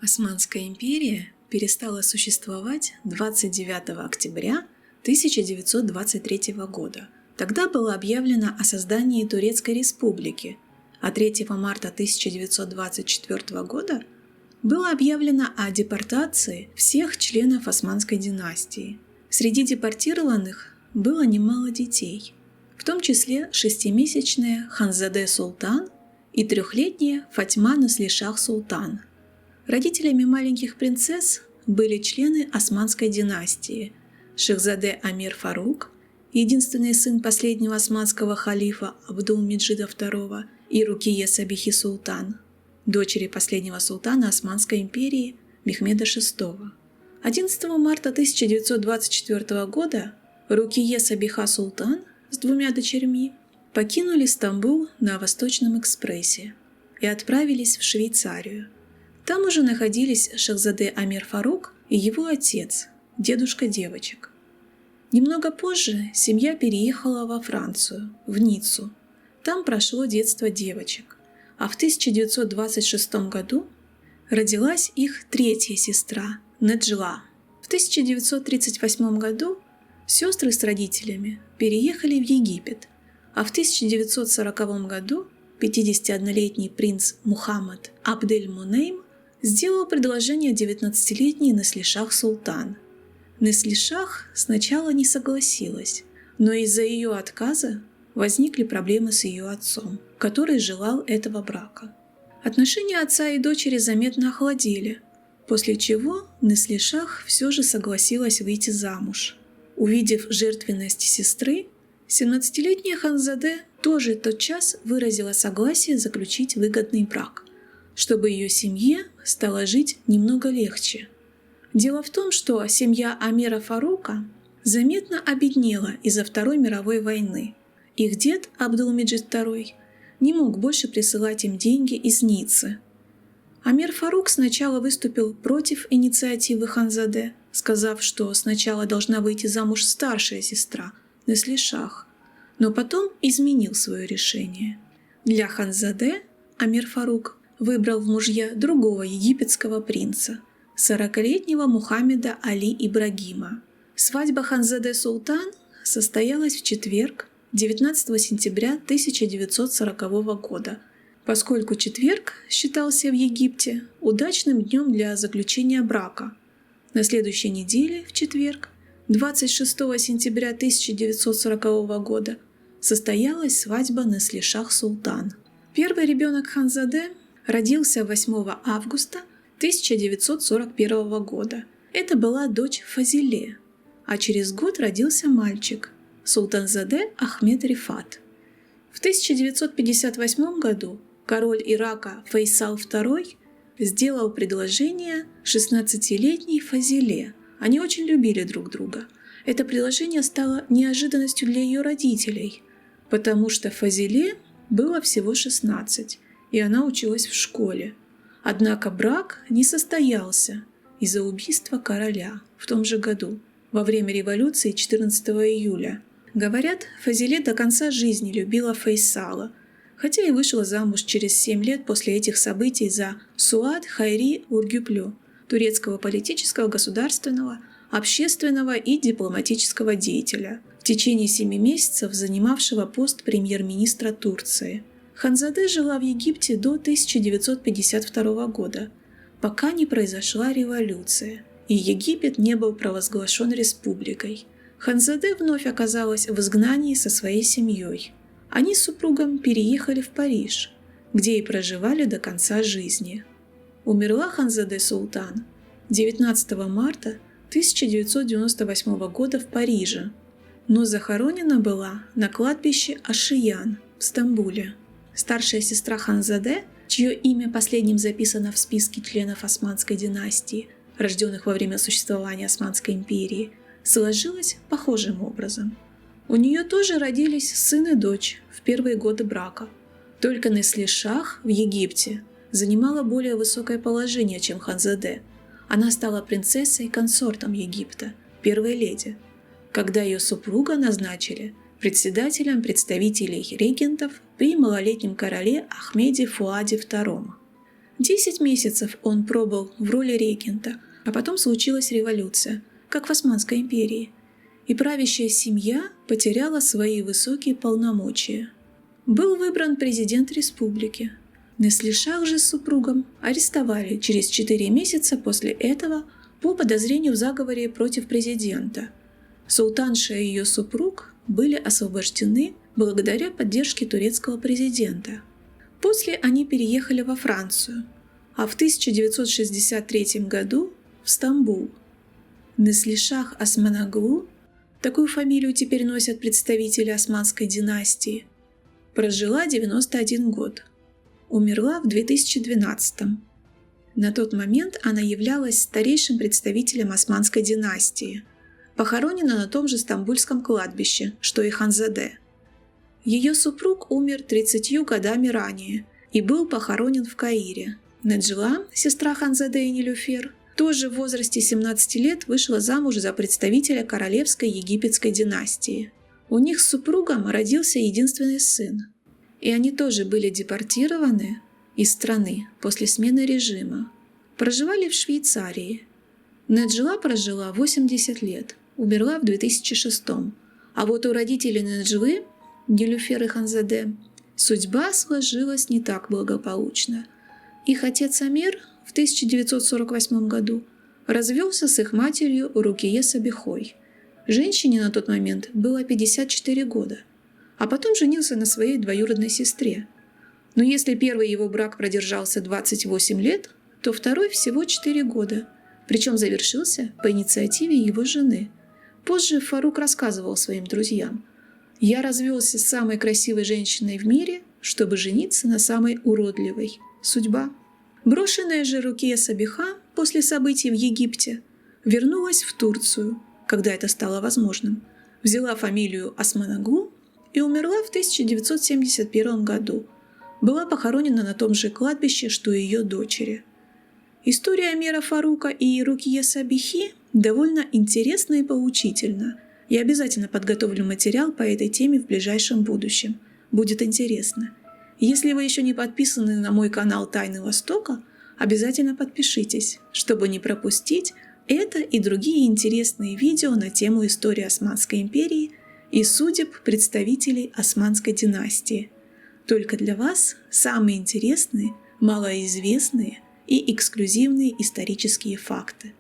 Османская империя перестала существовать 29 октября 1923 года. Тогда было объявлено о создании Турецкой республики, а 3 марта 1924 года было объявлено о депортации всех членов Османской династии. Среди депортированных было немало детей, в том числе 6-месячная Ханзаде Султан и 3-летняя Фатьма Неслишах Султан. Родителями маленьких принцесс были члены Османской династии Шехзаде Амир Фарук, единственный сын последнего османского халифа Абдул-Меджида II, и Рукия Сабихи Султан, дочери последнего султана Османской империи Мехмеда VI. 11 марта 1924 года Рукия Сабиха Султан с 2 дочерьми покинули Стамбул на Восточном экспрессе и отправились в Швейцарию. Там уже находились Шехзаде Амир Фарук и его отец, дедушка девочек. Немного позже семья переехала во Францию, в Ниццу. Там прошло детство девочек, а в 1926 году родилась их 3-я сестра Неджла. В 1938 году сестры с родителями переехали в Египет, а в 1940 году 51-летний принц Мухаммад Абдель-Мунейм сделал предложение 19-летней Неслишах Султан. Неслишах сначала не согласилась, но из-за ее отказа возникли проблемы с ее отцом, который желал этого брака. Отношения отца и дочери заметно охладели, после чего Неслишах все же согласилась выйти замуж. Увидев жертвенность сестры, 17-летняя Ханзаде тоже тотчас выразила согласие заключить выгодный брак, чтобы ее семье стало жить немного легче. Дело в том, что семья Амира Фарука заметно обеднела из-за Второй мировой войны. Их дед Абдул-Меджид II не мог больше присылать им деньги из Ниццы. Амир Фарук сначала выступил против инициативы Ханзаде, сказав, что сначала должна выйти замуж старшая сестра Неслишах, но потом изменил свое решение. Для Ханзаде Амир Фарук выбрал в мужья другого египетского принца, 40-летнего Мухаммеда Али Ибрагима. Свадьба Ханзаде Султан состоялась в четверг, 19 сентября 1940 года, поскольку четверг считался в Египте удачным днем для заключения брака. На следующей неделе, в четверг, 26 сентября 1940 года, состоялась свадьба Неслишах Султан. Первый ребенок Ханзаде родился 8 августа 1941 года. Это была дочь Фазиле, а через год родился мальчик Султанзаде Ахмед Рифат. В 1958 году король Ирака Фейсал II сделал предложение 16-летней Фазиле. Они очень любили друг друга. Это предложение стало неожиданностью для ее родителей, потому что Фазиле было всего 16, и она училась в школе. Однако брак не состоялся из-за убийства короля в том же году, во время революции 14 июля. Говорят, Фазиле до конца жизни любила Фейсала, хотя и вышла замуж через 7 лет после этих событий за Суад Хайри Ургюплю, турецкого политического, государственного, общественного и дипломатического деятеля, в течение 7 месяцев занимавшего пост премьер-министра Турции. Ханзаде жила в Египте до 1952 года, пока не произошла революция, и Египет не был провозглашен республикой. Ханзаде вновь оказалась в изгнании со своей семьей. Они с супругом переехали в Париж, где и проживали до конца жизни. Умерла Ханзаде Султан 19 марта 1998 года в Париже, но захоронена была на кладбище Ашиян в Стамбуле. Старшая сестра Ханзаде, чье имя последним записано в списке членов Османской династии, рожденных во время существования Османской империи, сложилась похожим образом. У нее тоже родились сын и дочь в первые годы брака. Только Неслишах в Египте занимала более высокое положение, чем Ханзаде. Она стала принцессой и консортом Египта, первой леди, когда ее супруга назначили председателем представителей регентов при малолетнем короле Ахмеде Фуаде II. 10 месяцев он пробыл в роли регента, а потом случилась революция, как в Османской империи, и правящая семья потеряла свои высокие полномочия. Был выбран президент республики. Неслишах же с супругом арестовали через 4 месяца после этого по подозрению в заговоре против президента. Султанша и ее супруг были освобождены благодаря поддержке турецкого президента. После они переехали во Францию, а в 1963 году в Стамбул. Неслишах Османоглу, такую фамилию теперь носят представители Османской династии, прожила 91 год. Умерла в 2012. На тот момент она являлась старейшим представителем Османской династии. Похоронена на том же Стамбульском кладбище, что и Ханзаде. Ее супруг умер 30 годами ранее и был похоронен в Каире. Неджла, сестра Ханзаде и Нилюфер, тоже в возрасте 17 лет вышла замуж за представителя королевской египетской династии. У них с супругом родился единственный сын. И они тоже были депортированы из страны после смены режима. Проживали в Швейцарии. Неджла прожила 80 лет, умерла в 2006. А вот у родителей Неджлы, Нилюфер и Ханзаде, судьба сложилась не так благополучно. Их отец Амир в 1948 году развелся с их матерью Рукие Сабихой. Женщине на тот момент было 54 года. А потом женился на своей двоюродной сестре. Но если первый его брак продержался 28 лет, то второй всего 4 года, причем завершился по инициативе его жены. Позже Фарук рассказывал своим друзьям: «Я развелся с самой красивой женщиной в мире, чтобы жениться на самой уродливой. Судьба». Брошенная же Рукия Сабиха после событий в Египте вернулась в Турцию, когда это стало возможным, взяла фамилию Османоглу и умерла в 1971 году. Была похоронена на том же кладбище, что и ее дочери. История Амира Фарука и Рукие Сабихи довольно интересна и поучительна. Я обязательно подготовлю материал по этой теме в ближайшем будущем. Будет интересно. Если вы еще не подписаны на мой канал «Тайны Востока», обязательно подпишитесь, чтобы не пропустить это и другие интересные видео на тему истории Османской империи и судеб представителей Османской династии. Только для вас самые интересные, малоизвестные и эксклюзивные исторические факты.